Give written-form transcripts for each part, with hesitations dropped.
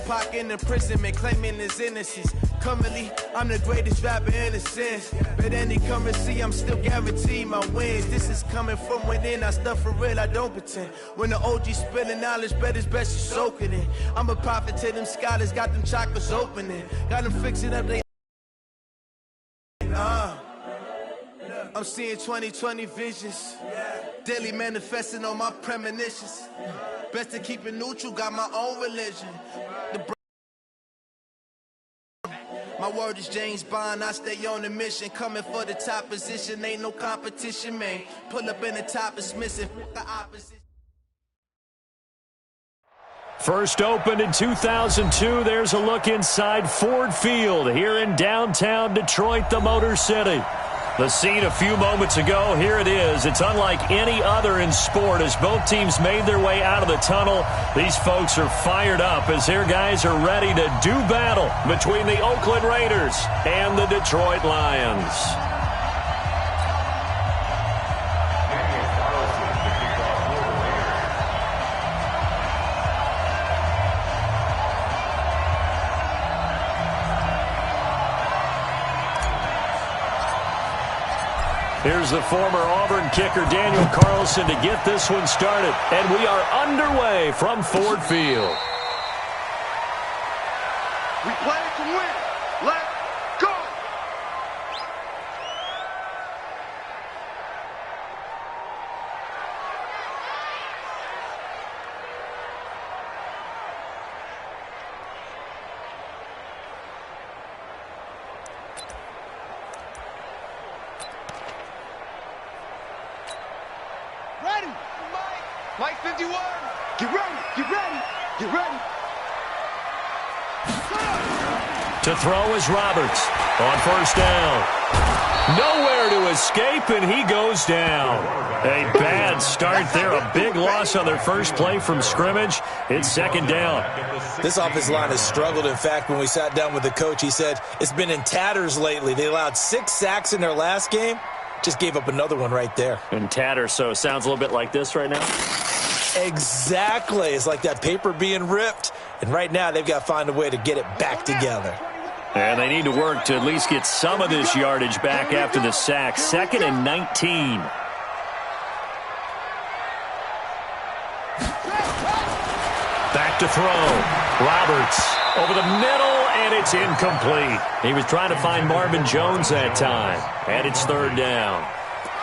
Tupac in imprisonment, claiming his innocence. Currently, I'm the greatest rapper in a sense. But any currency, I'm still guaranteed my wins. This is coming from within, I stuff for real, I don't pretend. When the OG spilling knowledge, bet it's best you soak it in. I'm a prophet to them scholars, got them chakras opening. Got them fixing up they I'm seeing 2020 visions. Daily manifesting on my premonitions. Best to keep it neutral, got my own religion. My word is James Bond, I stay on the mission. Coming for the top position, ain't no competition, man. Pull up in the top, it's missing the opposition. First opened in 2002, there's a look inside Ford Field here in downtown Detroit, the Motor City. The scene a few moments ago, here it is. It's unlike any other in sport as both teams made their way out of the tunnel. These folks are fired up as their guys are ready to do battle between the Oakland Raiders and the Detroit Lions. Here's the former Auburn kicker Daniel Carlson to get this one started. And we are underway from Ford Field. We play to win. Let's go! Ready! Mike 51! Get ready! Get ready! Get ready! To throw is Roberts on first down. Nowhere to escape, and he goes down. A bad start there. A big loss on their first play from scrimmage. It's second down. This offensive line has struggled. In fact, when we sat down with the coach, he said it's been in tatters lately. They allowed 6 sacks in their last game. Just gave up another one right there. In tatters, so it sounds a little bit like this right now? Exactly. It's like that paper being ripped. And right now, they've got to find a way to get it back together. And they need to work to at least get some of this yardage back after the sack. 2nd and 19. Back to throw. Roberts over the middle, and it's incomplete. He was trying to find Marvin Jones that time. And it's third down.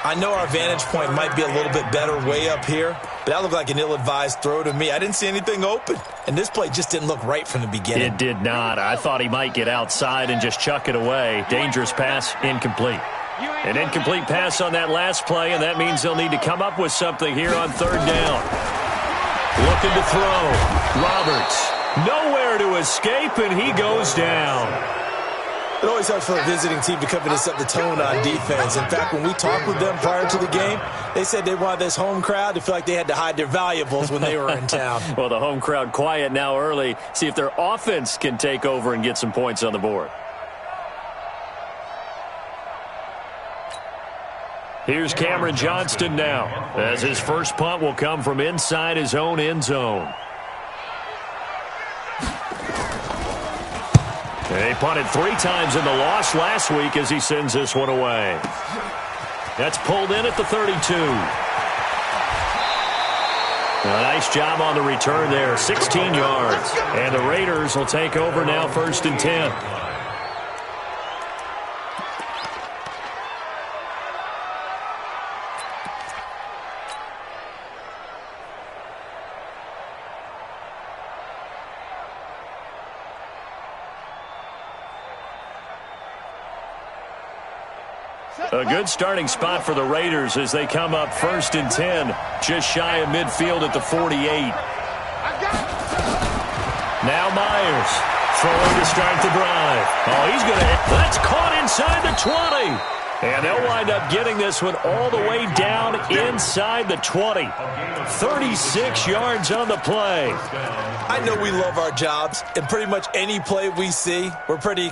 I know our vantage point might be a little bit better way up here, but that looked like an ill-advised throw to me. I didn't see anything open, and this play just didn't look right from the beginning. It did not. I thought he might get outside and just chuck it away. Dangerous pass, incomplete. An incomplete pass on that last play, and that means they'll need to come up with something here on third down. Looking to throw. Roberts. Nowhere to escape, and he goes down. It always helps for a visiting team to come in and set the tone on defense. In fact, when we talked with them prior to the game, they said they wanted this home crowd to feel like they had to hide their valuables when they were in town. Well, the home crowd quiet now early. See if their offense can take over and get some points on the board. Here's Cameron Johnston now, as his first punt will come from inside his own end zone. He punted 3 times in the loss last week as he sends this one away. That's pulled in at the 32. A nice job on the return there, 16 yards. And the Raiders will take over now, 1st and 10. A good starting spot for the Raiders as they come up 1st and 10, just shy of midfield at the 48. Now Myers throwing to start the drive. Oh, he's going to hit. That's caught inside the 20. And they'll wind up getting this one all the way down inside the 20. 36 yards on the play. I know we love our jobs, and pretty much any play we see, we're pretty,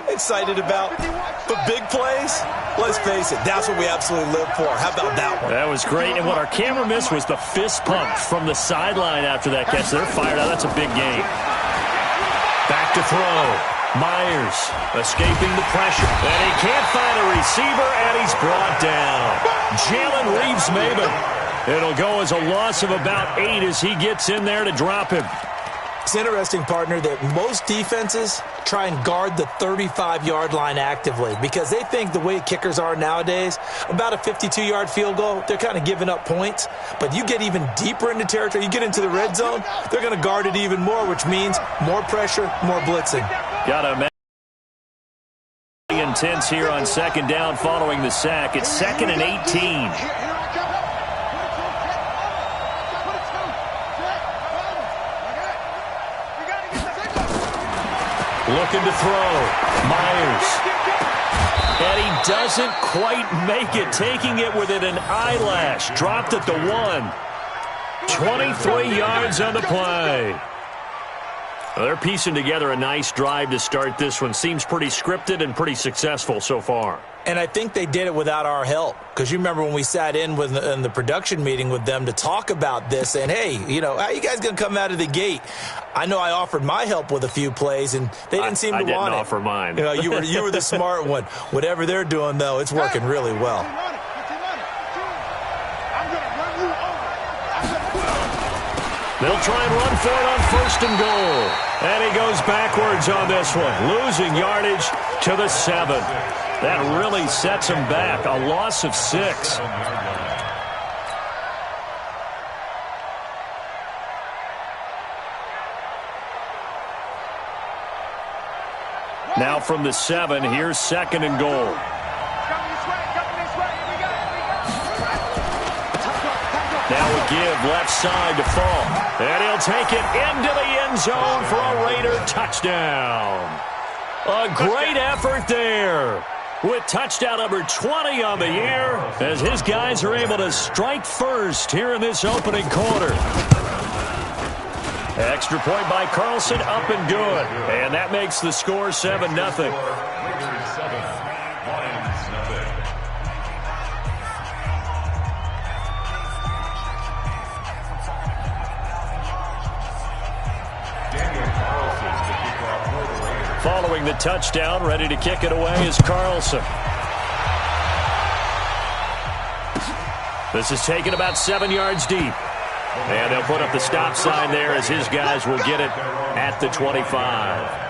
excited about. But big plays, let's face it, that's what we absolutely live for. How about that one? That was great, and what our camera missed was the fist pump from the sideline after that catch. They're fired out. That's a big game. back to throw. Myers escaping the pressure. And he can't find a receiver, and he's brought down. Jalen Reeves-Maybin. It'll go as a loss of about 8 as he gets in there to drop him. It's interesting, partner, that most defenses try and guard the 35-yard line actively because they think the way kickers are nowadays, about a 52-yard field goal, they're kind of giving up points. But you get even deeper into territory, you get into the red zone, they're going to guard it even more, which means more pressure, more blitzing. Got a intense here on second down following the sack. It's 2nd and 18. Looking to throw. Myers. And he doesn't quite make it. Taking it within an eyelash. Dropped at the 1. 23 yards on the play. Well, they're piecing together a nice drive to start this one. Seems pretty scripted and pretty successful so far. And I think they did it without our help. Because you remember when we sat in the production meeting with them to talk about this, and hey, you know, how you guys going to come out of the gate? I know I offered my help with a few plays, and they didn't seem to want it. I didn't offer mine. You know, you were the smart one. Whatever they're doing, though, it's working really well. They'll try and run for it on 1st and goal. And he goes backwards on this one, losing yardage to the 7. That really sets him back. A loss of 6. Now from the 7, here's 2nd and goal. Now a give left side to Fall. And he'll take it into the end zone for a Raider touchdown. A great effort there, with touchdown number 20 on the year, as his guys are able to strike first here in this opening quarter. Extra point by Carlson, up and good. And that makes the score 7-0. Following the touchdown, ready to kick it away is Carlson. This is taken about 7 yards deep. And they'll put up the stop sign there as his guys will get it at the 25.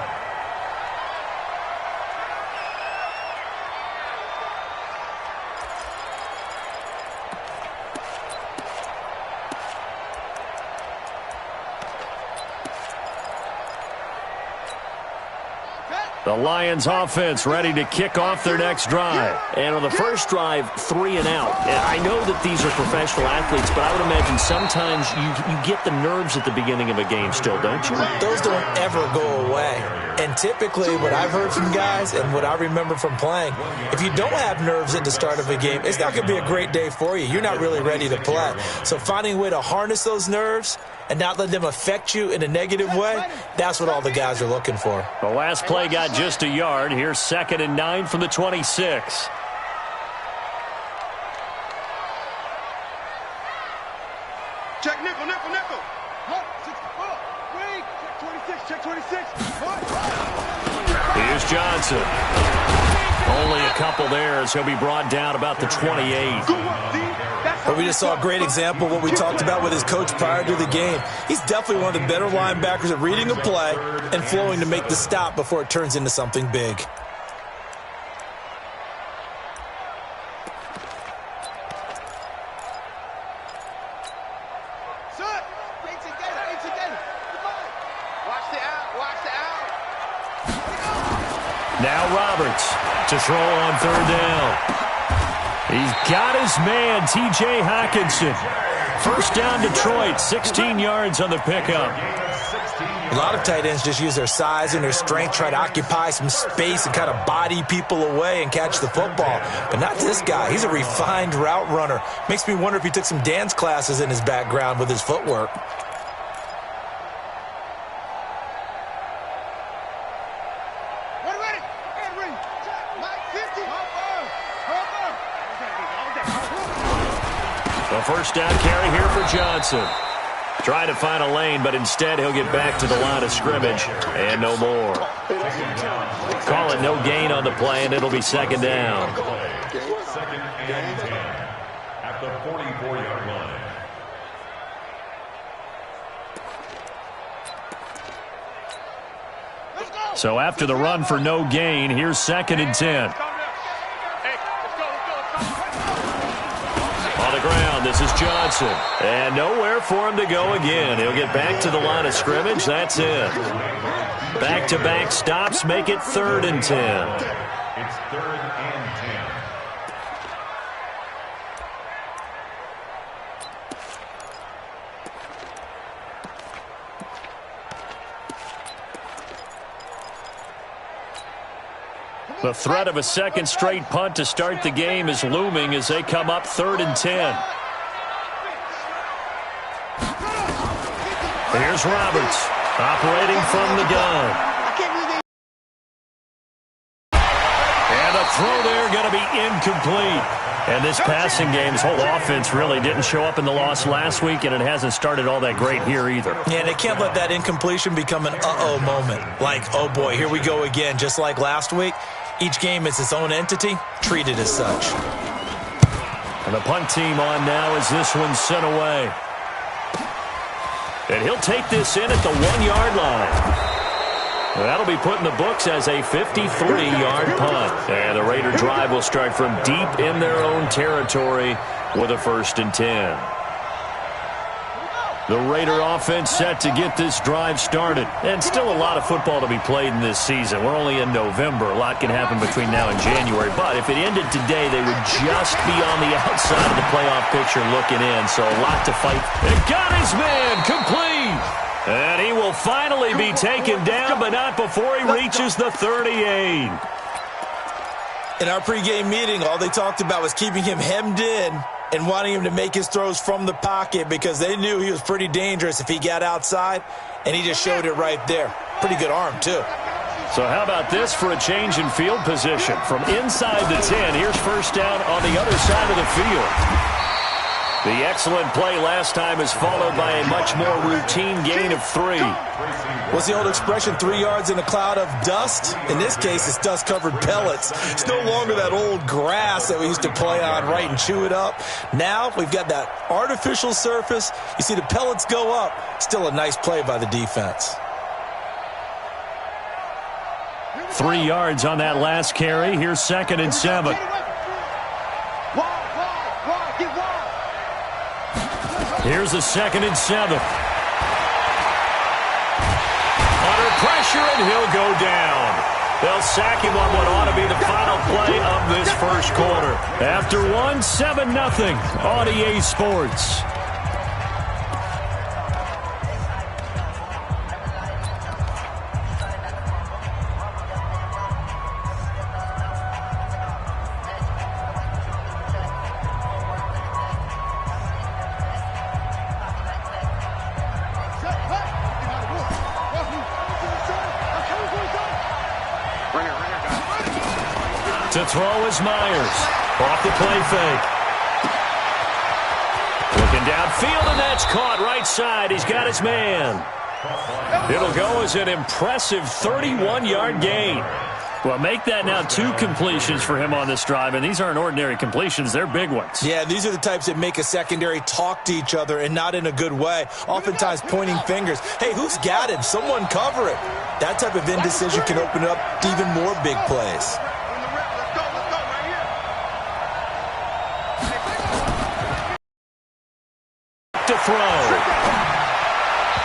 The Lions offense ready to kick off their next drive. And on the first drive, 3 and out. And I know that these are professional athletes, but I would imagine sometimes you get the nerves at the beginning of a game still, don't you? Those don't ever go away. And typically what I've heard from guys and what I remember from playing, if you don't have nerves at the start of a game, it's not going to be a great day for you. You're not really ready to play. So finding a way to harness those nerves and not let them affect you in a negative way, that's what all the guys are looking for. The last play got just a yard. Here's 2nd and 9 from the 26. Check nickel, nickel, nickel. Check 26. Here's Johnson. Only a couple there as he'll be brought down about the 28. But we just saw a great example of what we talked about with his coach prior to the game. He's definitely one of the better linebackers at reading a play and flowing to make the stop before it turns into something big. Now Roberts to throw on 3rd down. He's got his man, T.J. Hockenson. First down, Detroit, 16 yards on the pickup. A lot of tight ends just use their size and their strength, try to occupy some space and kind of body people away and catch the football. But not this guy. He's a refined route runner. Makes me wonder if he took some dance classes in his background with his footwork. The first down carry here for Johnson. Trying to find a lane, but instead he'll get back to the line of scrimmage and no more. Call it no gain on the play, and it'll be second down. Second and 10 at the 44-yard line. So after the run for no gain, here's second and 10. On the ground, this is Johnson. And nowhere for him to go again. He'll get back to the line of scrimmage. That's it. Back-to-back stops make it third and 10. It's third and 10. The threat of a second straight punt to start the game is looming as they come up third and 10. Here's Roberts operating from the gun. And the throw there going to be incomplete. And this passing game's whole offense really didn't show up in the loss last week, and it hasn't started all that great here either. Yeah, they can't let that incompletion become an uh-oh moment. Like, oh boy, here we go again, just like last week. Each game is its own entity, treated as such. And the punt team on now as this one's sent away. And he'll take this in at the 1-yard line. That'll be put in the books as a 53-yard punt. And the Raider drive will start from deep in their own territory with a first and 10. The Raider offense set to get this drive started. And still a lot of football to be played in this season. We're only in November. A lot can happen between now and January. But if it ended today, they would just be on the outside of the playoff picture looking in. So a lot to fight. And got his man complete. And he will finally be taken down, but not before he reaches the 38. In our pregame meeting, all they talked about was keeping him hemmed in and wanting him to make his throws from the pocket because they knew he was pretty dangerous if he got outside, and he just showed it right there. Pretty good arm, too. So how about this for a change in field position? From inside the 10, here's first down on the other side of the field. The excellent play last time is followed by a much more routine gain of 3. What's the old expression, 3 yards in a cloud of dust? In this case, it's dust-covered pellets. It's no longer that old grass that we used to play on, right, and chew it up. Now we've got that artificial surface. You see the pellets go up. Still a nice play by the defense. 3 yards on that last carry. Here's second and 7. Here's the second and 7. Under pressure, and he'll go down. They'll sack him on what ought to be the final play of this first quarter. After 7-0 on EA Sports. To throw is Myers. Off the play fake. Looking downfield, and that's caught right side. He's got his man. It'll go as an impressive 31-yard gain. Well, make that now 2 completions for him on this drive, and these aren't ordinary completions. They're big ones. Yeah, these are the types that make a secondary talk to each other and not in a good way. Oftentimes pointing fingers. Hey, who's got him? Someone cover it. That type of indecision can open up to even more big plays. To throw.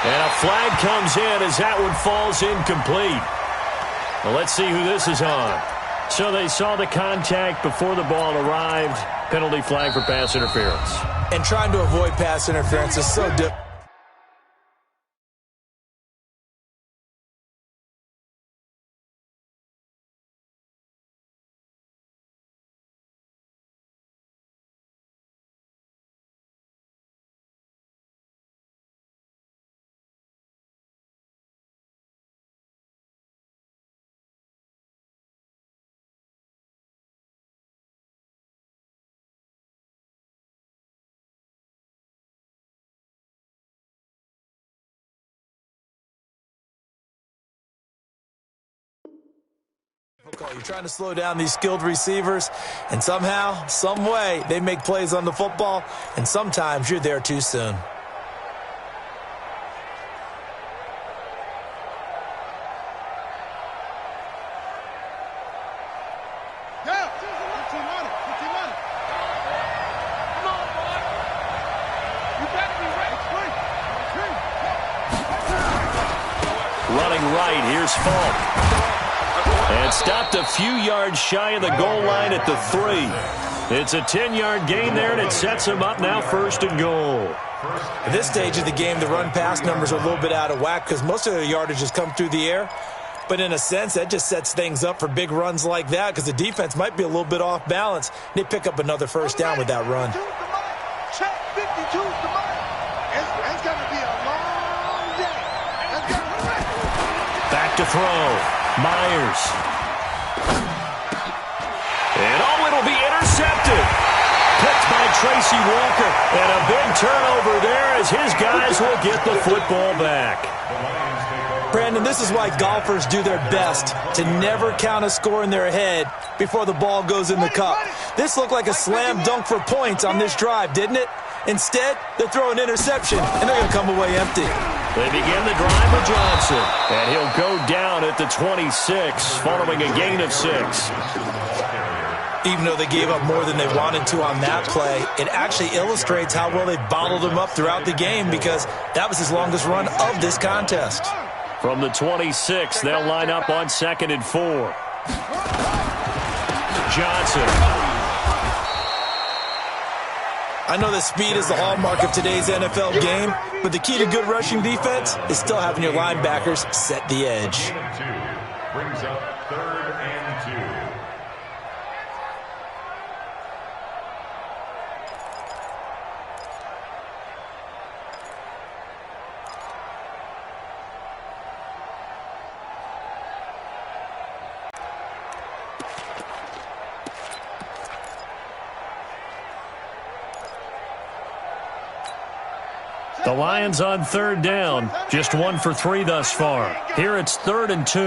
And a flag comes in as that one falls incomplete. Well, let's see who this is on. So they saw the contact before the ball arrived. Penalty flag for pass interference. And trying to avoid pass interference is so difficult. You're trying to slow down these skilled receivers, and somehow, some way, they make plays on the football, and sometimes you're there too soon. Running right, here's Falk. And stopped a few yards shy of the goal line at the 3. It's a 10-yard gain there, and it sets him up now 1st and goal. At this stage of the game, the run-pass numbers are a little bit out of whack because most of their yardage has come through the air. But in a sense, that just sets things up for big runs like that because the defense might be a little bit off balance. They pick up another 1st down with that run. Check 52's the money. It's going to be a long day. Back to throw. Myers. And it'll be intercepted. Picked by Tracy Walker. And a big turnover there as his guys will get the football back. Brandon, this is why golfers do their best to never count a score in their head before the ball goes in the cup. This looked like a slam dunk for points on this drive, didn't it? Instead, they throw an interception, and they're going to come away empty. They begin the drive with Johnson, and he'll go down at the 26, following a gain of 6. Even though they gave up more than they wanted to on that play, it actually illustrates how well they bottled him up throughout the game because that was his longest run of this contest. From the 26, they'll line up on 2nd and 4. Johnson. I know that speed is the hallmark of today's NFL game, but the key to good rushing defense is still having your linebackers set the edge. Brings up 3rd and 2. The Lions on 3rd down, just 1 for 3 thus far. Here it's 3rd and 2.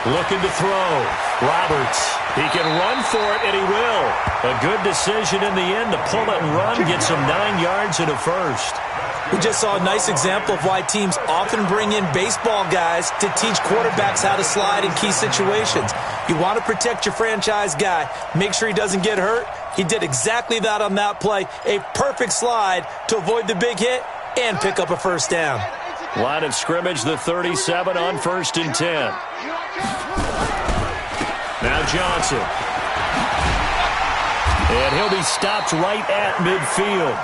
Looking to throw. Roberts. He can run for it, and he will. A good decision in the end to pull it and run, gets him 9 yards and a 1st. We just saw a nice example of why teams often bring in baseball guys to teach quarterbacks how to slide in key situations. You want to protect your franchise guy. Make sure he doesn't get hurt. He did exactly that on that play. A perfect slide to avoid the big hit and pick up a 1st down. Line of scrimmage, the 37 on 1st and 10. Now Johnson. And he'll be stopped right at midfield.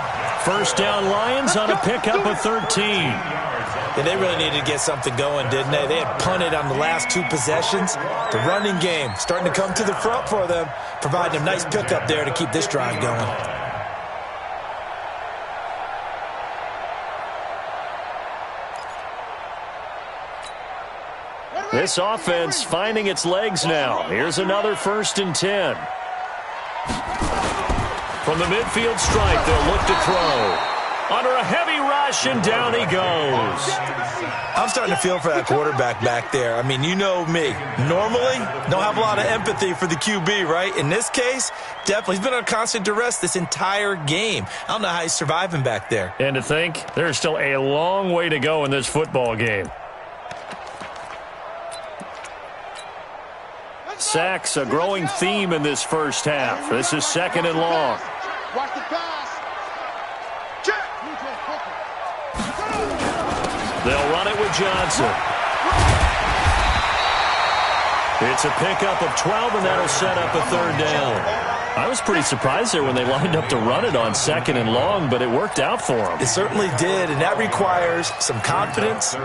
1st down Lions on a pickup of 13. Yeah, they really needed to get something going, didn't they? They had punted on the last 2 possessions. The running game starting to come to the front for them, providing a nice pickup there to keep this drive going. This offense finding its legs now. Here's another 1st and 10. From the midfield stripe, they'll look to throw. Under a heavy rush, and down he goes. I'm starting to feel for that quarterback back there. I mean, you know me. Normally, don't have a lot of empathy for the QB, right? In this case, definitely. He's been under constant duress this entire game. I don't know how he's surviving back there. And to think, there's still a long way to go in this football game. Sacks, a growing theme in this 1st half. This is 2nd and long. Watch the pass. Check. They'll run it with Johnson. It's a pickup of 12, and that'll set up a 3rd down. I was pretty surprised there when they lined up to run it on 2nd and long, but it worked out for them. It certainly did, and that requires some confidence,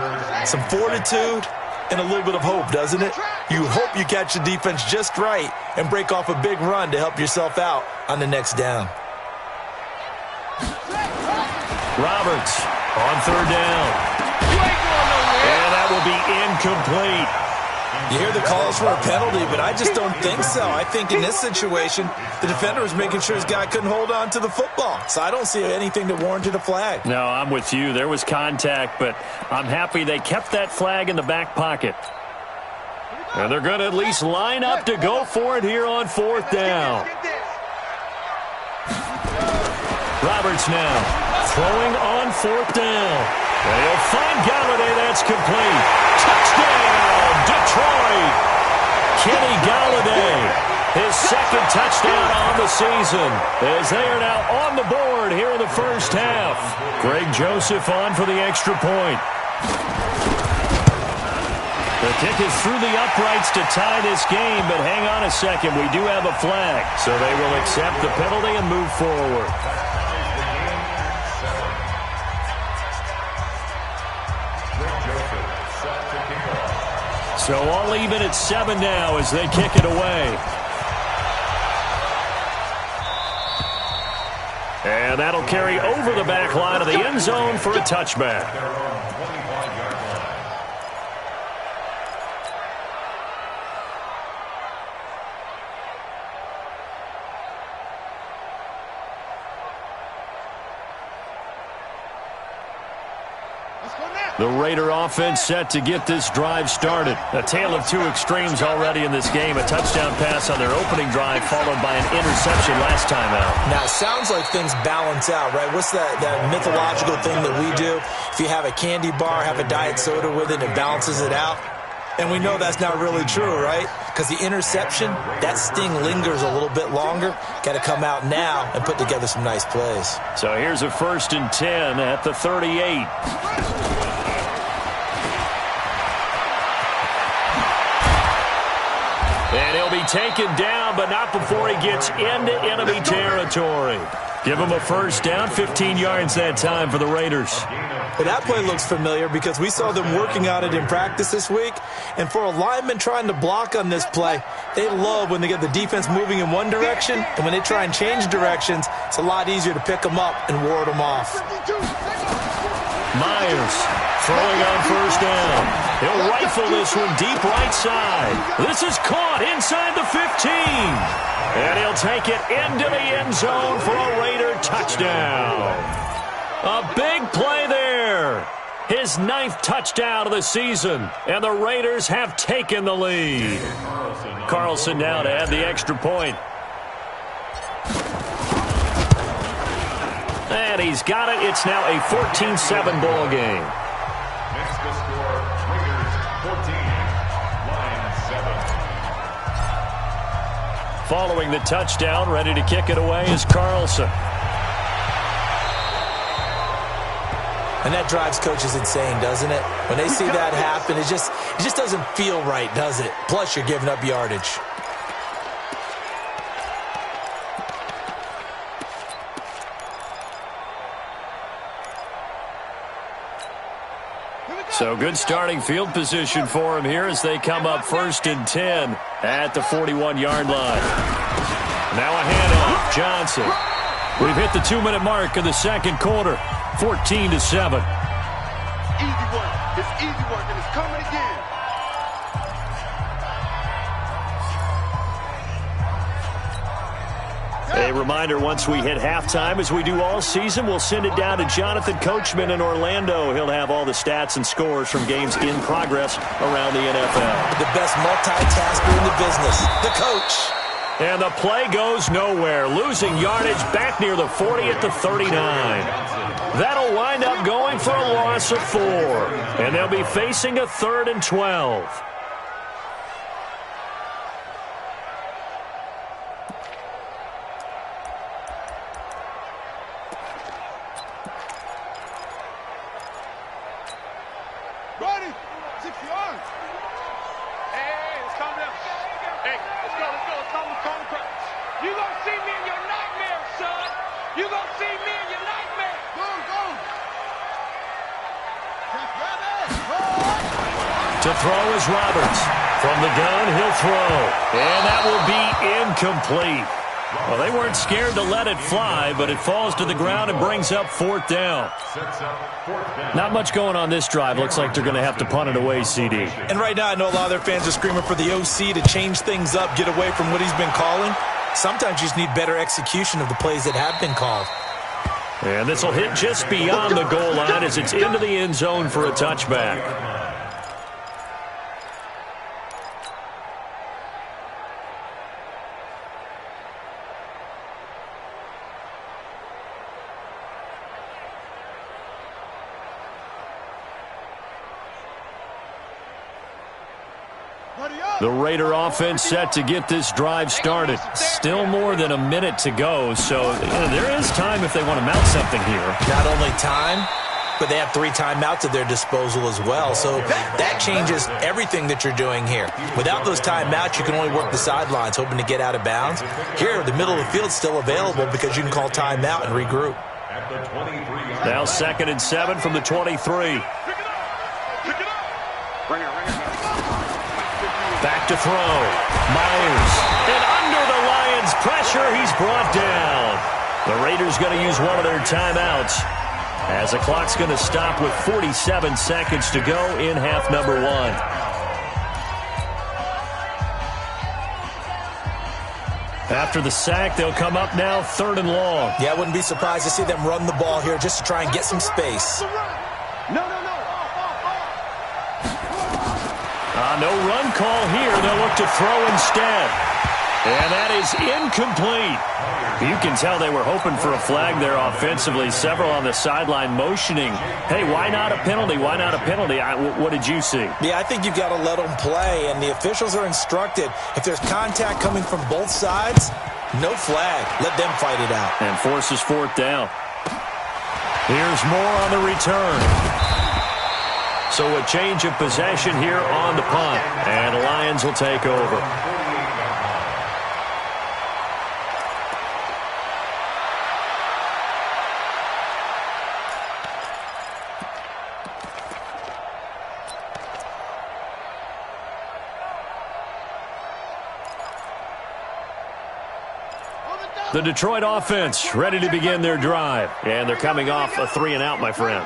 some fortitude, and a little bit of hope, doesn't it? You hope you catch the defense just right and break off a big run to help yourself out on the next down. Roberts on 3rd down. And that will be incomplete. You hear the calls for a penalty, but I just don't think so. I think in this situation, the defender was making sure his guy couldn't hold on to the football. So I don't see anything that warranted a flag. No, I'm with you. There was contact, but I'm happy they kept that flag in the back pocket. And they're going to at least line up to go for it here on 4th down. Roberts now throwing on 4th down. And he'll find Galladay. That's complete. Touchdown, Detroit. Kenny Galladay. His second touchdown on the season as they are now on the board here in the first half. Greg Joseph on for the extra point. The kick is through the uprights to tie this game, but hang on a second. We do have a flag, so they will accept the penalty and move forward. So all even at 7 now as they kick it away. And that'll carry over the back line of the end zone for a touchback. The Raider offense set to get this drive started. A tale of two extremes already in this game. A touchdown pass on their opening drive followed by an interception last time out. Now, it sounds like things balance out, right? What's that mythological thing that we do? If you have a candy bar, have a diet soda with it, it balances it out. And we know that's not really true, right? Because the interception, that sting lingers a little bit longer. Got to come out now and put together some nice plays. So here's a 1st and 10 at the 38. And he'll be taken down, but not before he gets into enemy territory. Give him a first down, 15 yards that time for the Raiders. Well, that play looks familiar because we saw them working on it in practice this week. And for a lineman trying to block on this play, they love when they get the defense moving in one direction. And when they try and change directions, it's a lot easier to pick them up and ward them off. Myers throwing on 1st down. He'll rifle this one deep right side. This is caught inside the 15. And he'll take it into the end zone for a Raider touchdown. A big play there. His 9th touchdown of the season. And the Raiders have taken the lead. Carlson now to add the extra point. And he's got it. It's now a 14-7 ball game. Next to score, Raiders 14, Lions 7. Following the touchdown, ready to kick it away is Carlson. And that drives coaches insane, doesn't it? When they see that happen, it just doesn't feel right, does it? Plus, you're giving up yardage. So good starting field position for him here as they come up 1st and 10 at the 41-yard line. Now a handoff, Johnson. We've hit the 2-minute mark of the second quarter, 14-7. Easy work. It's easy work, and it's coming again. A reminder, once we hit halftime, as we do all season, we'll send it down to Jonathan Coachman in Orlando. He'll have all the stats and scores from games in progress around the NFL. The best multitasker in the business, the coach. And the play goes nowhere, losing yardage back near the 40 at the 39. That'll wind up going for a loss of 4. And they'll be facing a 3rd and 12. To throw is Roberts. From the gun, he'll throw. And that will be incomplete. Well, they weren't scared to let it fly, but it falls to the ground and brings up 4th down. Not much going on this drive. Looks like they're going to have to punt it away, CD. And right now, I know a lot of their fans are screaming for the OC to change things up, get away from what he's been calling. Sometimes you just need better execution of the plays that have been called. And this will hit just beyond the goal line as it's into the end zone for a touchback. The Raider offense set to get this drive started. Still more than a minute to go, so there is time if they want to mount something here. Not only time, but they have 3 timeouts at their disposal as well, so that changes everything that you're doing here. Without those timeouts, you can only work the sidelines, hoping to get out of bounds. Here, the middle of the field is still available because you can call timeout and regroup. Now 2nd and 7 from the 23. Back to throw. Myers. And under the Lions' pressure, he's brought down. The Raiders going to use one of their timeouts as the clock's going to stop with 47 seconds to go in half number 1. After the sack, they'll come up now 3rd and long. Yeah, I wouldn't be surprised to see them run the ball here just to try and get some space. No run call here. They'll look to throw instead. And that is incomplete. You can tell they were hoping for a flag there offensively. Several on the sideline motioning. Hey, why not a penalty? Why not a penalty? What did you see? Yeah, I think you've got to let them play, and the officials are instructed. If there's contact coming from both sides, no flag. Let them fight it out. And forces 4th down. Here's more on the return. So a change of possession here on the punt. And the Lions will take over. The Detroit offense ready to begin their drive. And they're coming off a 3-and-out, my friend.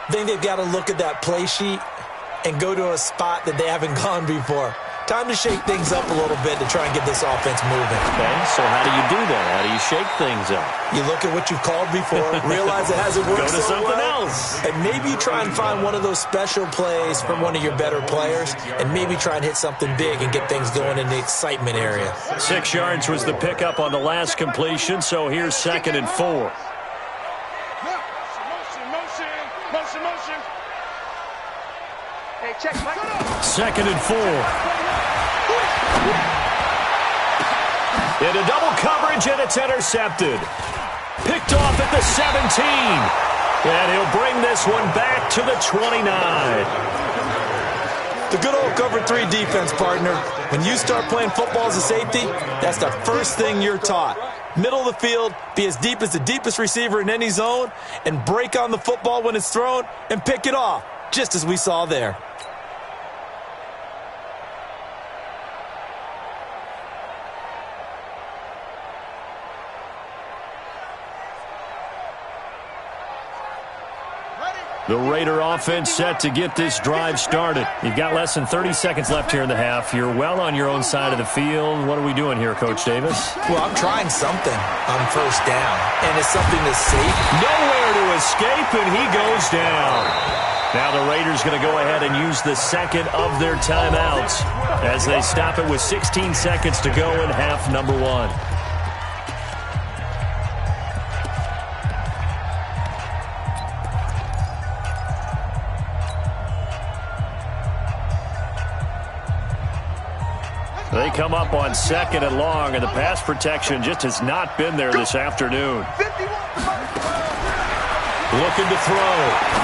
I think they've got to look at that play sheet and go to a spot that they haven't gone before. Time to shake things up a little bit to try and get this offense moving. Okay, so how do you do that? How do you shake things up? You look at what you've called before, realize it hasn't worked so so something well, else. and maybe you try and find one of those special plays from one of your better players, and maybe try and hit something big and get things going in the excitement area. 6 yards was the pickup on the last completion, so here's 2nd and 4. Motion. Hey, check. 2nd and 4. Into double coverage, and it's intercepted. Picked off at the 17. And he'll bring this one back to the 29. The good old cover 3 defense, partner. When you start playing football as a safety, that's the first thing you're taught. Middle of the field, be as deep as the deepest receiver in any zone, and break on the football when it's thrown and pick it off, just as we saw there. The Raider offense set to get this drive started. You've got less than 30 seconds left here in the half. You're well on your own side of the field. What are we doing here, Coach Davis? Well, I'm trying something on 1st down, and it's something that's safe. Nowhere to escape, and he goes down. Now the Raiders going to go ahead and use the 2nd of their timeouts as they stop it with 16 seconds to go in half number 1. They come up on 2nd and long, and the pass protection just has not been there this afternoon. Looking to throw.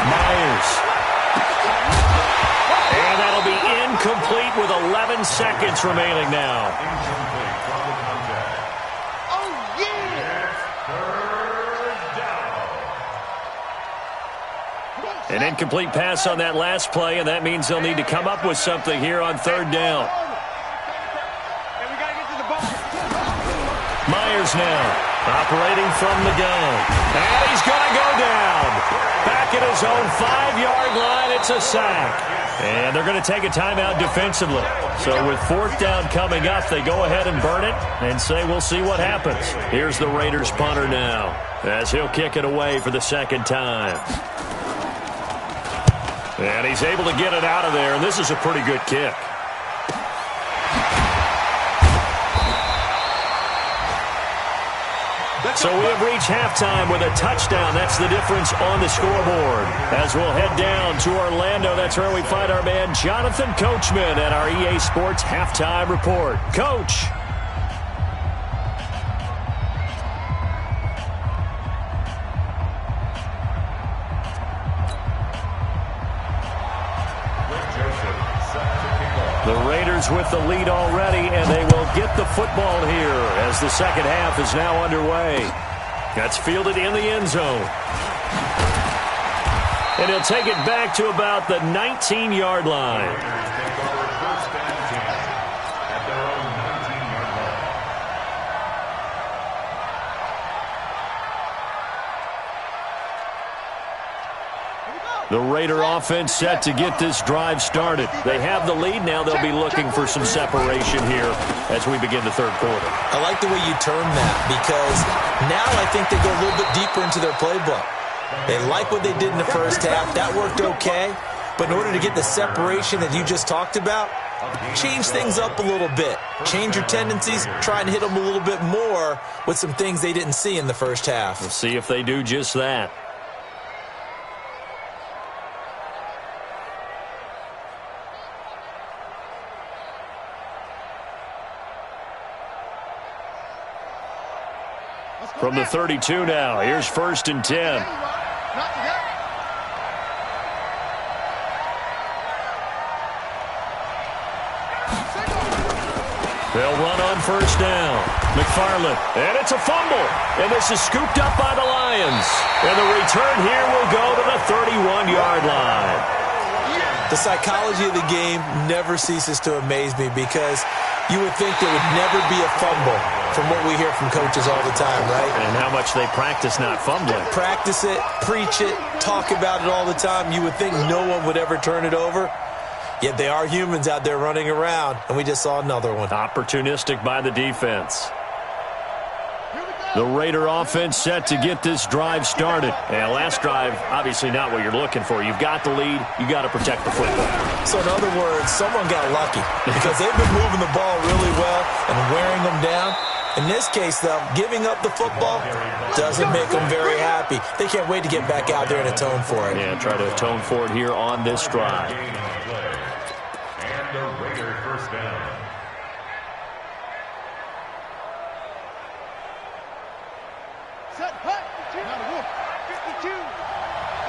Myers. And that'll be incomplete with 11 seconds remaining now. An incomplete pass on that last play, and that means they'll need to come up with something here on 3rd down. Myers now, operating from the gun. And he's going to go down. Back at his own 5-yard line, it's a sack. And they're going to take a timeout defensively. So with 4th down coming up, they go ahead and burn it and say we'll see what happens. Here's the Raiders punter now as he'll kick it away for the 2nd time. And he's able to get it out of there, and this is a pretty good kick. So we have reached halftime with a touchdown. That's the difference on the scoreboard. As we'll head down to Orlando, that's where we find our man Jonathan Coachman at our EA Sports Halftime Report. Coach. The Raiders with the lead already, and they will get the football here as the second half is now underway. That's fielded in the end zone. And he'll take it back to about the 19-yard line. The Raider offense set to get this drive started. They have the lead. Now they'll be looking for some separation here as we begin the third quarter. I like the way you term that because now I think they go a little bit deeper into their playbook. They like what they did in the first half. That worked okay. But in order to get the separation that you just talked about, change things up a little bit. Change your tendencies. Try and hit them a little bit more with some things they didn't see in the first half. We'll see if they do just that. From the 32 now, here's 1st and 10. They'll run on 1st down. McFarland, and it's a fumble. And this is scooped up by the Lions. And the return here will go to the 31-yard line. The psychology of the game never ceases to amaze me because you would think there would never be a fumble from what we hear from coaches all the time, right? And how much they practice not fumbling. Practice it, preach it, talk about it all the time. You would think no one would ever turn it over. Yet they are humans out there running around, and we just saw another one. Opportunistic by the defense. The Raider offense set to get this drive started. And last drive, obviously not what you're looking for. You've got the lead. You got to protect the football. So in other words, someone got lucky because they've been moving the ball really well and wearing them down. In this case, though, giving up the football doesn't make them very happy. They can't wait to get back out there and atone for it. Yeah, try to atone for it here on this drive. And the Raider first down. Set, hut, 52.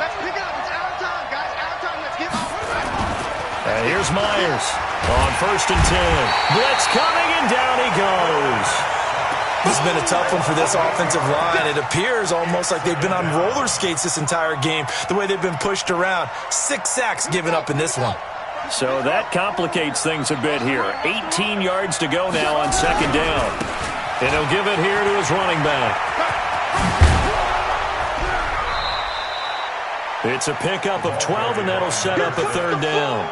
Let's pick it up. It's out of time, guys. Out of time. Let's get off. And here's Myers on 1st and 10. Blitz coming, and down he goes. This has been a tough one for this offensive line. It appears almost like they've been on roller skates this entire game, the way they've been pushed around. 6 sacks given up in this one. So that complicates things a bit here. 18 yards to go now on 2nd down. And he'll give it here to his running back. It's a pickup of 12, and that'll set up a 3rd down.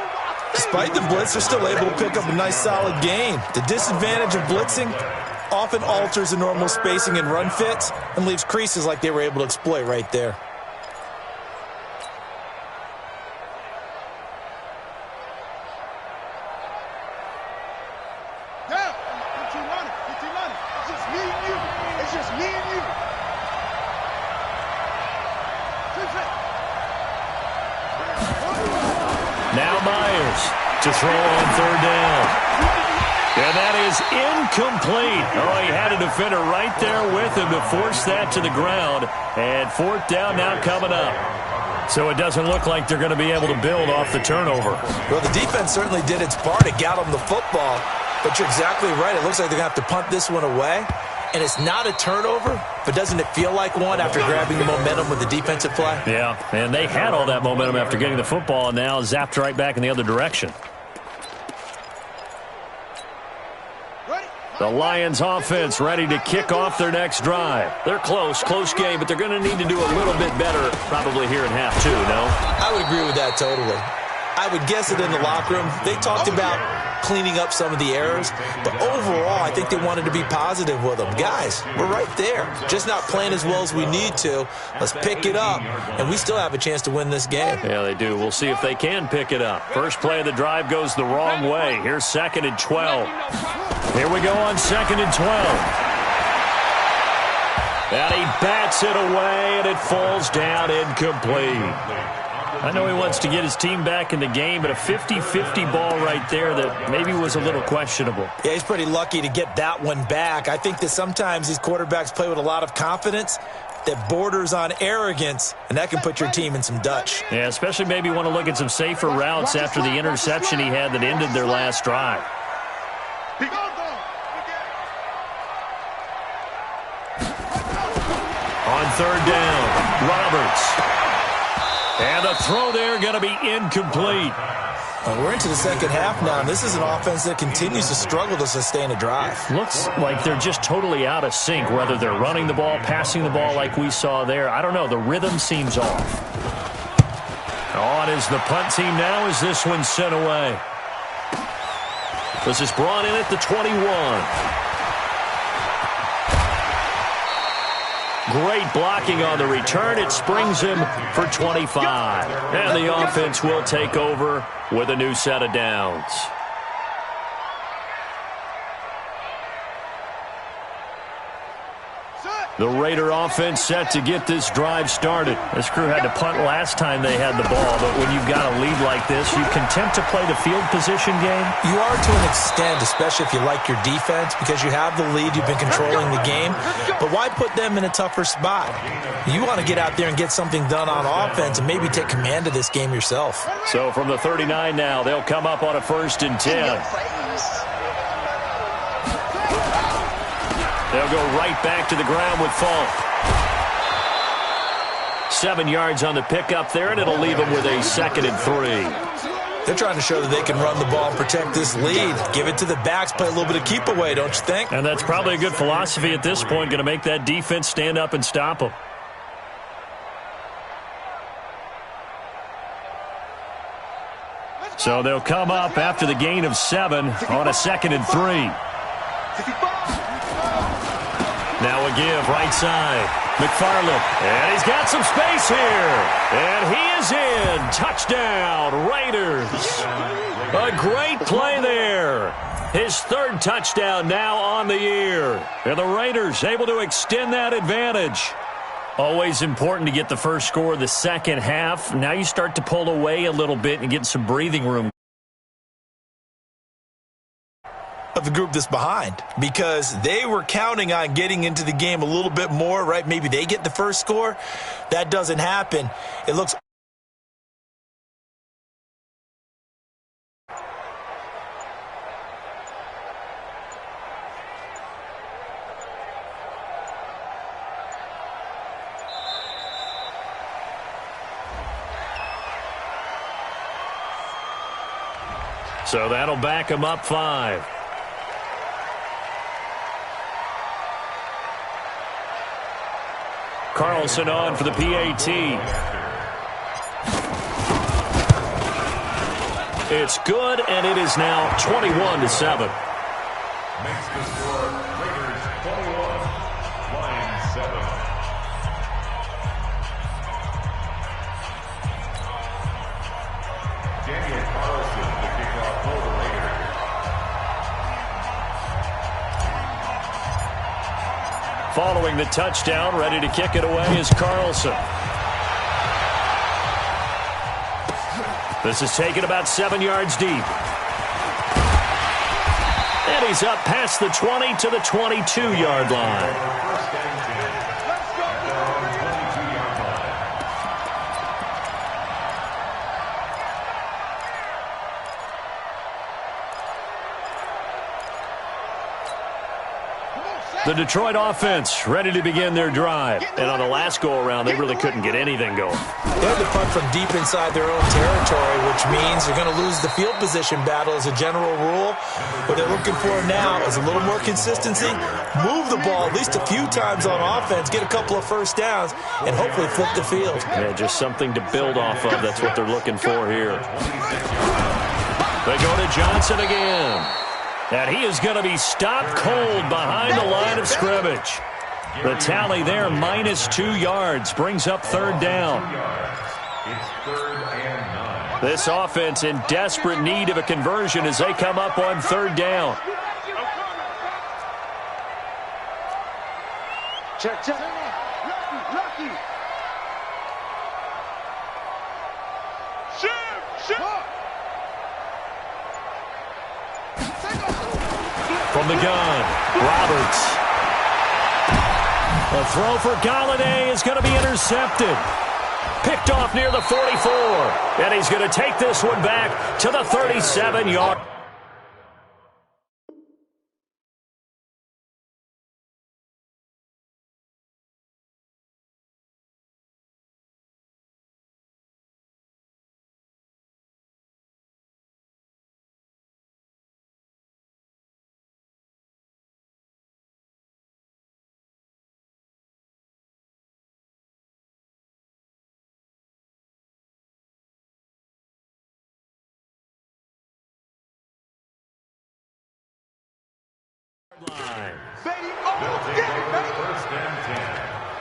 Despite the blitz, they're still able to pick up a nice, solid gain. The disadvantage of blitzing often alters the normal spacing and run fits and leaves creases like they were able to exploit right there. Down. 15 running. 15 running. It's just me and you. It's just me and you. Now Myers to throw on 3rd down. And that is incomplete. Oh, he had a defender right there with him to force that to the ground. And 4th down now coming up. So it doesn't look like they're going to be able to build off the turnover. Well, the defense certainly did its part. It got them the football. But you're exactly right. It looks like they're going to have to punt this one away. And it's not a turnover, but doesn't it feel like one after grabbing the momentum with the defensive play? Yeah, and they had all that momentum after getting the football and now zapped right back in the other direction. The Lions offense ready to kick off their next drive. They're close game, but they're going to need to do a little bit better probably here in half 2, no? I would agree with that totally. I would guess that in the locker room, they talked about cleaning up some of the errors, but overall, I think they wanted to be positive with them. Guys, we're right there. Just not playing as well as we need to. Let's pick it up, and we still have a chance to win this game. Yeah, they do. We'll see if they can pick it up. First play of the drive goes the wrong way. Here's 2nd and 12. Here we go on 2nd and 12. And he bats it away, and it falls down incomplete. I know he wants to get his team back in the game, but a 50-50 ball right there that maybe was a little questionable. Yeah, he's pretty lucky to get that one back. I think that sometimes these quarterbacks play with a lot of confidence that borders on arrogance, and that can put your team in some Dutch. Yeah, especially maybe want to look at some safer routes after the interception he had that ended their last drive. On third down, Roberts. And the throw there going to be incomplete. We're into the second half now, and this is an offense that continues to struggle to sustain a drive. Looks like they're just totally out of sync, whether they're running the ball, passing the ball like we saw there. I don't know. The rhythm seems off. On is the punt team now as this one's sent away. This is brought in at the 21. Great blocking on the return. It springs him for 25. And the offense will take over with a new set of downs. The Raider offense set to get this drive started. This crew had to punt last time they had the ball, but when you've got a lead like this, you content to play the field position game? You are to an extent, especially if you like your defense, because you have the lead, you've been controlling the game. But why put them in a tougher spot? You want to get out there and get something done on offense and maybe take command of this game yourself. So from the 39 now, they'll come up on a 1st and 10. They'll go right back to the ground with Falk. 7 yards on the pickup there, and it'll leave them with a 2nd and 3. They're trying to show that they can run the ball and protect this lead. Give it to the backs, play a little bit of keep away, don't you think? And that's probably a good philosophy at this point, going to make that defense stand up and stop them. So they'll come up after the gain of 7 on a 2nd and 3. Now a give, right side. McFarland, and he's got some space here. And he is in. Touchdown, Raiders. A great play there. His 3rd touchdown now on the year. And the Raiders able to extend that advantage. Always important to get the first score of the second half. Now you start to pull away a little bit and get some breathing room. Of the group that's behind, because they were counting on getting into the game a little bit more, right? Maybe they get the first score. That doesn't happen. It looks so that'll back them up 5. Carlson on for the PAT. It's good, and it is now 21-7. Makes the score Raiders 21, Lions 7. Daniel Carlson to kick off for the Raiders. Following the touchdown, ready to kick it away is Carlson. This is taken about 7 yards deep. And he's up past the 20 to the 22-yard line. The Detroit offense ready to begin their drive. And on the last go-around, they really couldn't get anything going. They had to punt from deep inside their own territory, which means they're going to lose the field position battle as a general rule. What they're looking for now is a little more consistency, move the ball at least a few times on offense, get a couple of first downs, and hopefully flip the field. Yeah, just something to build off of. That's what they're looking for here. They go to Johnson again. And he is going to be stopped cold behind the line of scrimmage. The tally there, -2 yards, brings up 3rd down. It's 3rd and 9. This offense in desperate need of a conversion as they come up on 3rd down. Check. From the gun, Roberts. A throw for Galladay is going to be intercepted. Picked off near the 44. And he's going to take this one back to the 37-yard. Line. Baby, oh, They'll take get it, over baby. first and 10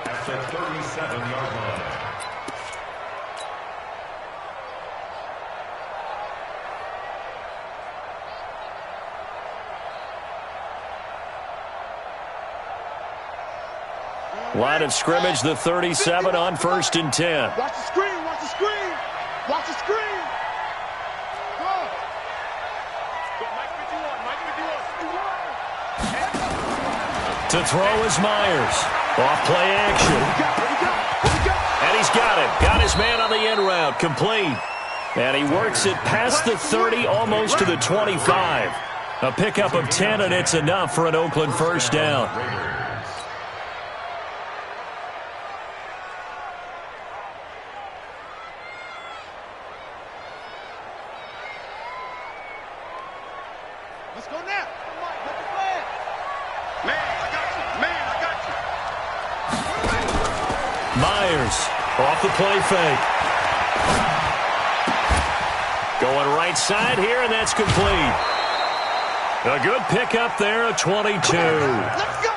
at the 37-yard line. Line of scrimmage, the 37 on first and 10. Watch the screen, watch the screen. Watch the screen. Go. Go, Mike 51, Mike 51. To throw is Myers. Off play action. And he's got it. Got his man on the end route. Complete. And he works it past the 30, almost to the 25. A pickup of 10, and it's enough for an Oakland first down. Let's go now. Mike, get the flag. Man, I got you. Man, I got you. Myers off the play fake. Going right side here, and that's complete. A good pickup there, a 22. Let's go.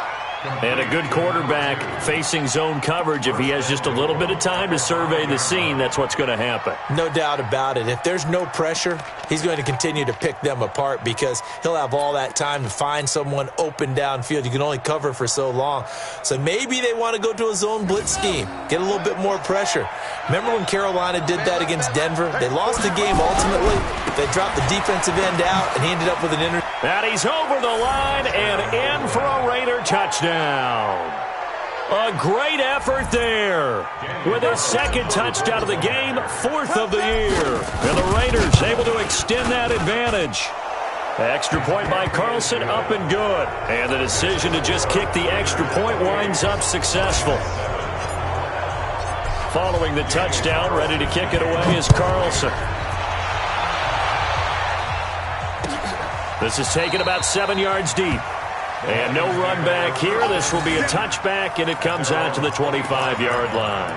And a good quarterback facing zone coverage. If he has just a little bit of time to survey the scene, that's what's going to happen. No doubt about it. If there's no pressure, he's going to continue to pick them apart because he'll have all that time to find someone open downfield. You can only cover for so long. So maybe they want to go to a zone blitz scheme, get a little bit more pressure. Remember when Carolina did that against Denver? They lost the game ultimately. They dropped the defensive end out, and he ended up with an interception. And he's over the line and in for a Raider touchdown. A great effort there. With his second touchdown of the game, fourth of the year. And the Raiders able to extend that advantage. Extra point by Carlson, up and good. And the decision to just kick the extra point winds up successful. Following the touchdown, ready to kick it away is Carlson. This is taken about 7 yards deep. And no run back here. This will be a touchback, and it comes out to the 25-yard line.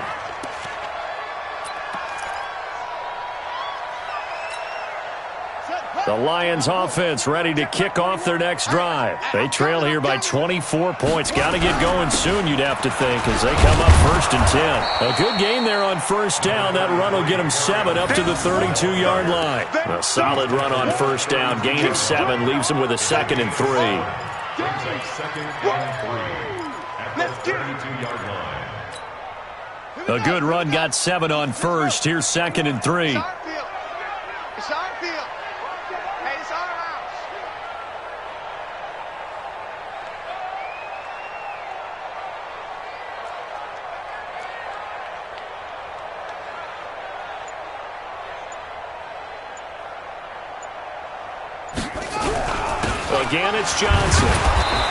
The Lions offense ready to kick off their next drive. They trail here by 24 points. Got to get going soon, you'd have to think, as they come up first and 10. A good game there on first down. That run will get them 7 up to the 32-yard line. A solid run on first down. Gain of 7 leaves them with a 2nd and 3. Brings a 2nd and 3 at the 32-yard line. A good run got 7 on first. Here's 2nd and 3. It's our field. It's our field. Hey, it's our house. Again, it's Johnson.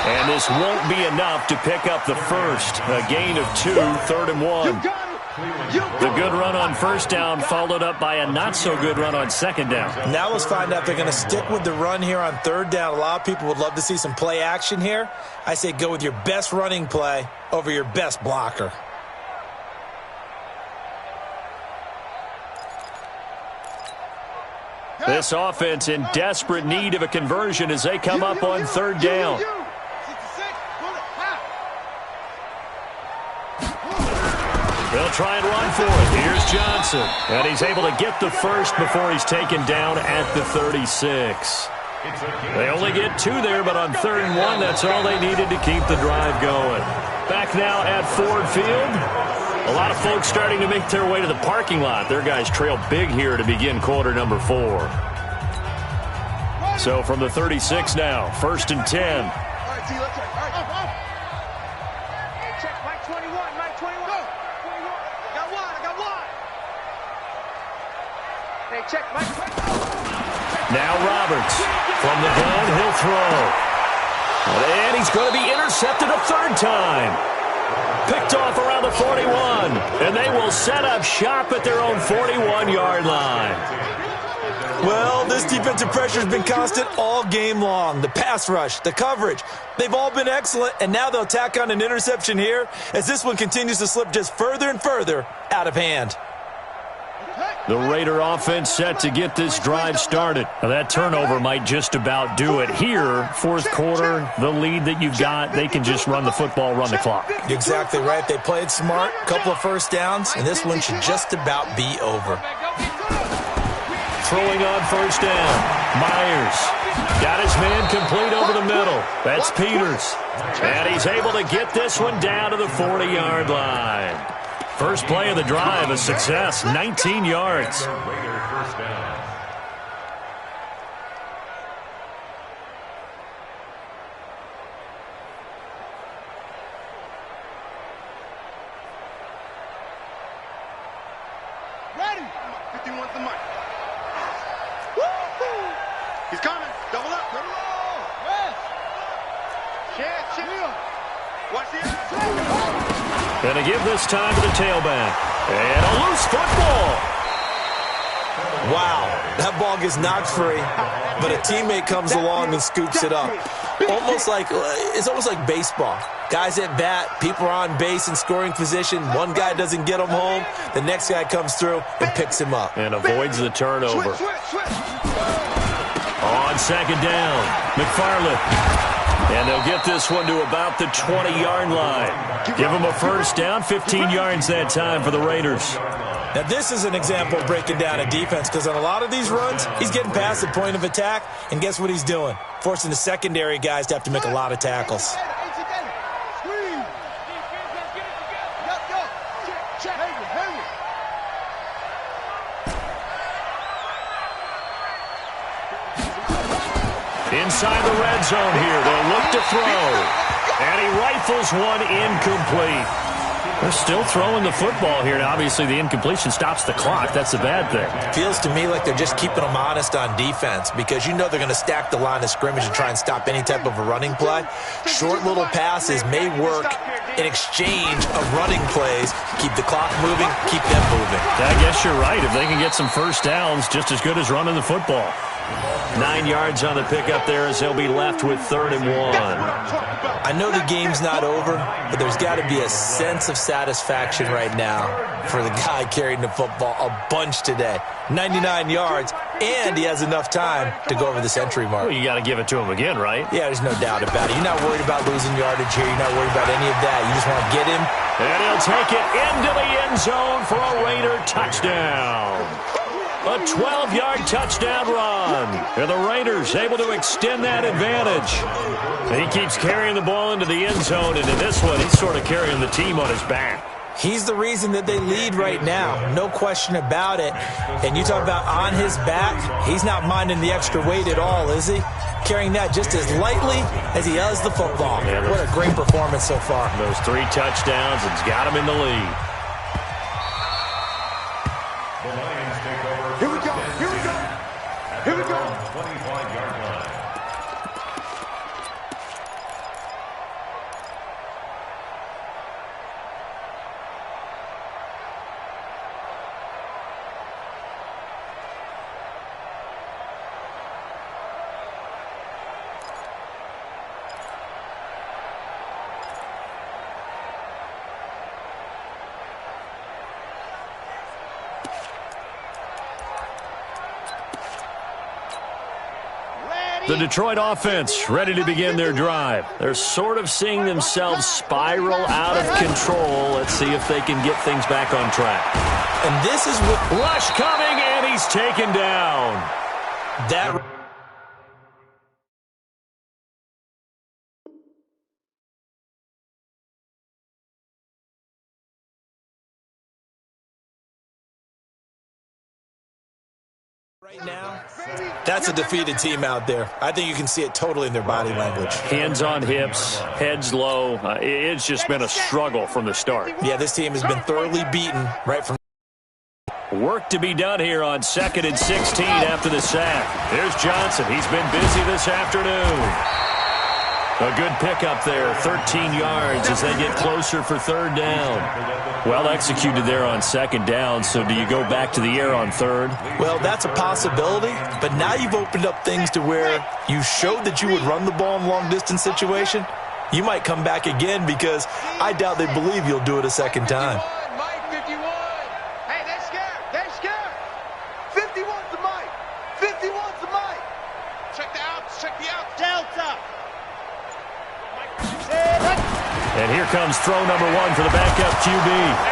And this won't be enough to pick up the first. A gain of 2, 3rd and 1. You got it. The good run on first down followed up by a not-so-good run on second down. Now let's find out if they're going to stick with the run here on 3rd down. A lot of people would love to see some play action here. I say go with your best running play over your best blocker. This offense in desperate need of a conversion as they come up on 3rd down. They'll try and run for it. Here's Johnson. And he's able to get the first before he's taken down at the 36. They only get 2 there, but on 3rd and 1, that's all they needed to keep the drive going. Back now at Ford Field. A lot of folks starting to make their way to the parking lot. Their guys trail big here to begin quarter number 4. So from the 36 now, 1st and 10. All right, T, let's check. All right. Hey, check. Mike 21. Mike 21. Go. 21. I got one. Hey, check. Mike 21. Now Roberts. From the gun, he'll throw. And he's going to be intercepted a 3rd time. Picked off around the 41. And they will set up shop at their own 41-yard line. Well, this defensive pressure has been constant all game long. The pass rush, the coverage, they've all been excellent, and now they'll tack on an interception here as this one continues to slip just further and further out of hand. The Raider offense set to get this drive started. Now that turnover might just about do it. Here, 4th quarter, the lead that you've got, they can just run the football, run the clock. Exactly right. They played smart, couple of first downs, and this one should just about be over. Throwing on 1st down. Myers got his man complete over the middle. That's Peters. And he's able to get this one down to the 40-yard line. First play of the drive, a success, 19 yards. Raider first down. Ready. 51's the mic. He's coming. Double up. Yes. Chance. Watch the end. Going to give this time to the tailback. And a loose football. Wow, that ball gets knocked free, but a teammate comes along and scoops it up. It's almost like baseball. Guys at bat, people are on base in scoring position. One guy doesn't get him home. The next guy comes through and picks him up. And avoids the turnover. On 2nd down, McFarland. And they'll get this one to about the 20-yard line. Give them a 1st down, 15 yards that time for the Raiders. Now, this is an example of breaking down a defense because on a lot of these runs, he's getting past the point of attack, and guess what he's doing? Forcing the secondary guys to have to make a lot of tackles. Inside the red zone here, they'll look to throw. And he rifles one incomplete. They're still throwing the football here. Now, obviously, the incompletion stops the clock. That's the bad thing. Feels to me like they're just keeping them honest on defense because you know they're going to stack the line of scrimmage and try and stop any type of a running play. Short little passes may work in exchange of running plays. Keep the clock moving, keep them moving. I guess you're right. If they can get some first downs, just as good as running the football. 9 yards on the pickup there as they'll be left with 3rd and 1. I know the game's not over, but there's got to be a sense of satisfaction right now for the guy carrying the football a bunch today. 99 yards, and he has enough time to go over the century mark. Well, you got to give it to him again, right? Yeah, there's no doubt about it. You're not worried about losing yardage here. You're not worried about any of that. You just want to get him. And he'll take it into the end zone for a Raider touchdown. A 12-yard touchdown run. And the Raiders able to extend that advantage. And he keeps carrying the ball into the end zone, and in this one, he's sort of carrying the team on his back. He's the reason that they lead right now. No question about it. And you talk about on his back, he's not minding the extra weight at all, is he? Carrying that just as lightly as he does the football. Yeah, what a great performance so far. Those 3 touchdowns, it's got him in the lead. The Lions take over. Here we go. Here we go. Here we go. 25-yard line. The Detroit offense ready to begin their drive. They're sort of seeing themselves spiral out of control. Let's see if they can get things back on track. And this is what... Rush coming, and he's taken down. That... Right now, that's a defeated team out there. I think you can see it totally in their body language. Hands on hips, heads low. It's just been a struggle from the start. Yeah, this team has been thoroughly beaten right from. Work to be done here on 2nd and 16 after the sack. There's Johnson. He's been busy this afternoon. A good pickup there, 13 yards as they get closer for 3rd down. Well executed there on 2nd down, so do you go back to the air on 3rd? Well, that's a possibility, but now you've opened up things to where you showed that you would run the ball in long-distance situation. You might come back again because I doubt they believe you'll do it a second time. Mike, 51. Hey, they're scared. They're scared. 51's the Mike. 51's the Mike. Check the outs. Check the outs. Delta. And here comes throw number 1 for the backup QB.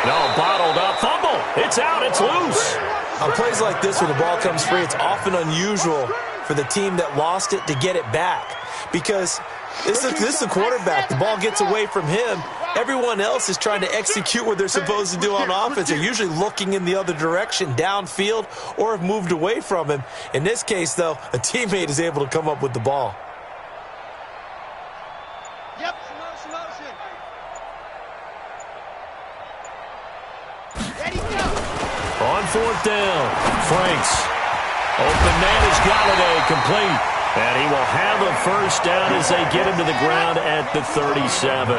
No, bottled up. Fumble. It's out. It's loose. On plays like this, when the ball comes free, it's often unusual for the team that lost it to get it back. Because this is the quarterback. The ball gets away from him. Everyone else is trying to execute what they're supposed to do on offense. They're usually looking in the other direction, downfield, or have moved away from him. In this case, though, a teammate is able to come up with the ball. Yep, motion. Ready, go. On 4th down, Franks. Open man is Galladay, complete. And he will have a 1st down as they get him to the ground at the 37.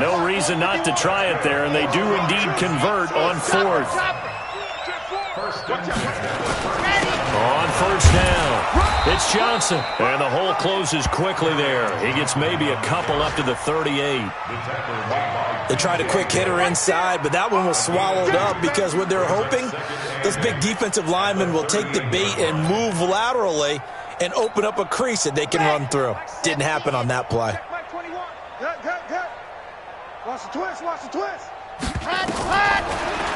No reason not to try it there, and they do indeed convert on 4th. On 1st down, it's Johnson. And the hole closes quickly there. He gets maybe a couple up to the 38. They tried a quick hitter inside, but that one was swallowed up because what they're hoping, those big defensive linemen will take the bait and move laterally and open up a crease that they can run through. Didn't happen on that play. Good. Watch the twist.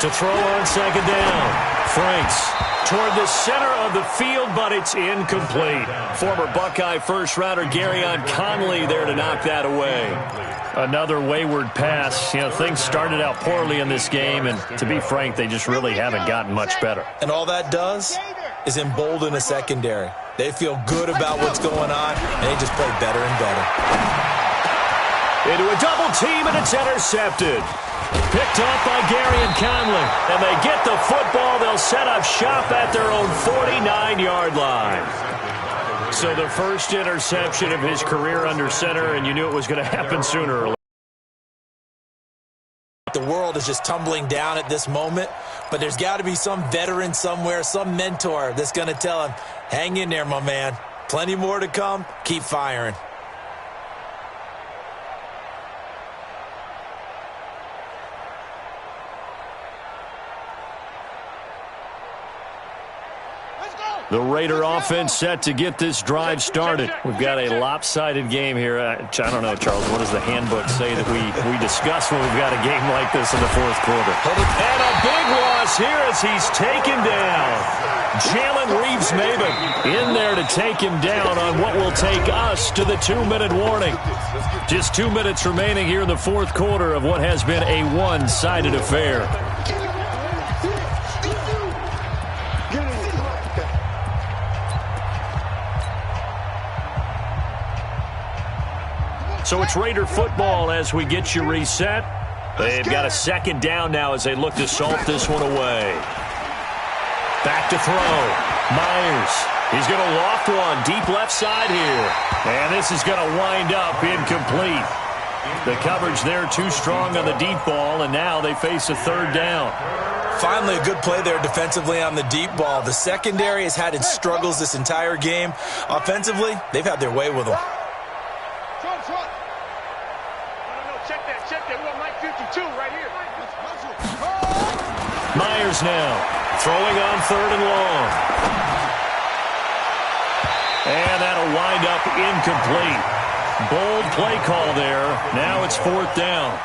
To throw on 2nd down, Franks toward the center of the field, but it's incomplete. Former Buckeye first-rounder Garyon Conley there to knock that away. Another wayward pass. You know, things started out poorly in this game, and to be frank, they just really haven't gotten much better. And all that does is embolden a secondary. They feel good about what's going on, and they just play better and better. Into a double team, and it's intercepted. Picked off by Garyon Conley, and they get the football. They'll set up shop at their own 49-yard line. So the first interception of his career under center, and you knew it was going to happen sooner or later. The world is just tumbling down at this moment, but there's got to be some veteran somewhere, some mentor that's going to tell him, hang in there, my man. Plenty more to come. Keep firing. The Raider offense set to get this drive started. We've got a lopsided game here. I don't know, Charles, what does the handbook say that we discuss when we've got a game like this in the 4th quarter? And a big loss here as he's taken down. Jalen Reeves-Maybin in there to take him down on what will take us to the 2-minute warning. Just 2 minutes remaining here in the 4th quarter of what has been a one-sided affair. So it's Raider football as we get you reset. They've got a 2nd down now as they look to salt this one away. Back to throw. Myers. He's going to loft one deep left side here. And this is going to wind up incomplete. The coverage there too strong on the deep ball, and now they face a 3rd down. Finally, a good play there defensively on the deep ball. The secondary has had its struggles this entire game. Offensively, they've had their way with them. Check that. We want Mike 52 right here. Myers now throwing on 3rd and long. And that'll wind up incomplete. Bold play call there. Now it's 4th down.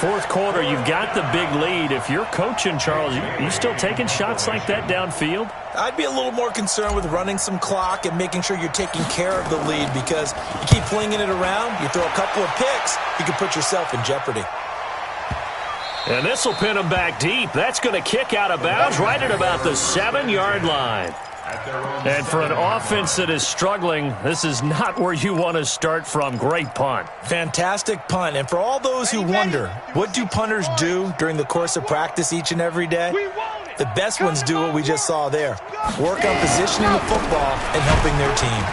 4th quarter, you've got the big lead. If you're coaching, Charles, you still taking shots like that downfield? I'd be a little more concerned with running some clock and making sure you're taking care of the lead, because you keep flinging it around, you throw a couple of picks, you can put yourself in jeopardy. And this will pin them back deep. That's going to kick out of bounds right at about the 7-yard line. And for an offense that is struggling, this is not where you want to start from. Great punt. Fantastic punt. And for all those who wonder, what do punters do during the course of practice each and every day? The best ones do what we just saw there. Work on positioning the football and helping their team.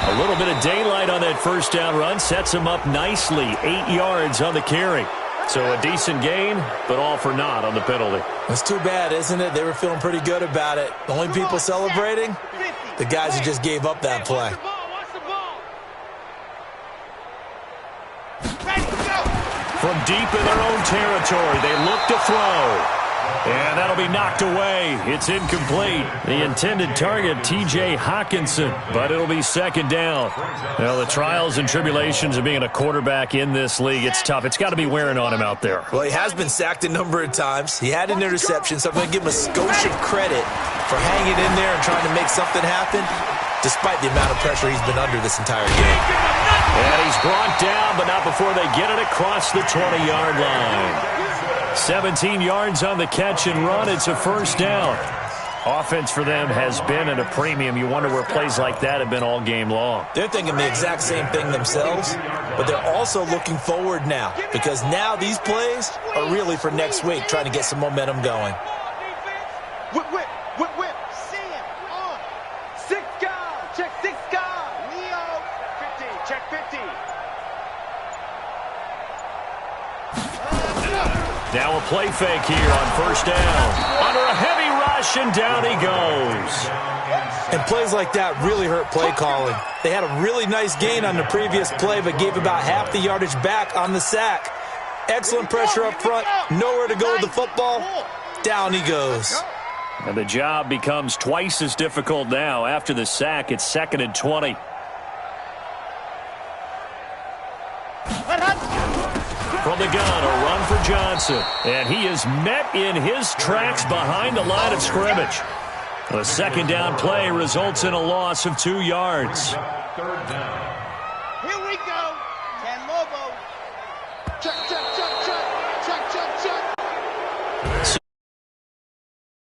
A little bit of daylight on that first down run sets him up nicely. 8 yards on the carry. So a decent gain, but all for naught on the penalty. It's too bad, isn't it? They were feeling pretty good about it. The only people celebrating, the guys who just gave up that play. From deep in their own territory, they look to throw. And that'll be knocked away. It's incomplete. The intended target, T.J. Hawkinson, but it'll be second down. Well, the trials and tribulations of being a quarterback in this league, it's tough. It's got to be wearing on him out there. Well, he has been sacked a number of times. He had an interception, so I'm going to give him a skosh of credit for hanging in there and trying to make something happen, despite the amount of pressure he's been under this entire game. And he's brought down, but not before they get it across the 20-yard line. 17 yards on the catch and run. It's a first down. Offense for them has been at a premium. You wonder where plays like that have been all game long. They're thinking the exact same thing themselves, but they're also looking forward now, because now these plays are really for next week, trying to get some momentum going. Whip, whip, whip, whip. Sam, on. 6 guys. Check 6 guys. Leo. 50. Check 50. Now a play fake here on first down. Under a heavy rush, and down he goes. And plays like that really hurt play calling. They had a really nice gain on the previous play, but gave about half the yardage back on the sack. Excellent pressure up front. Nowhere to go with the football. Down he goes. And the job becomes twice as difficult now. After the sack, it's 2nd and 20. From the gun, a run for Johnson. And he is met in his tracks behind the line of scrimmage. A second down play results in a loss of 2 yards. Here we go. 10 Lobo. Check, check.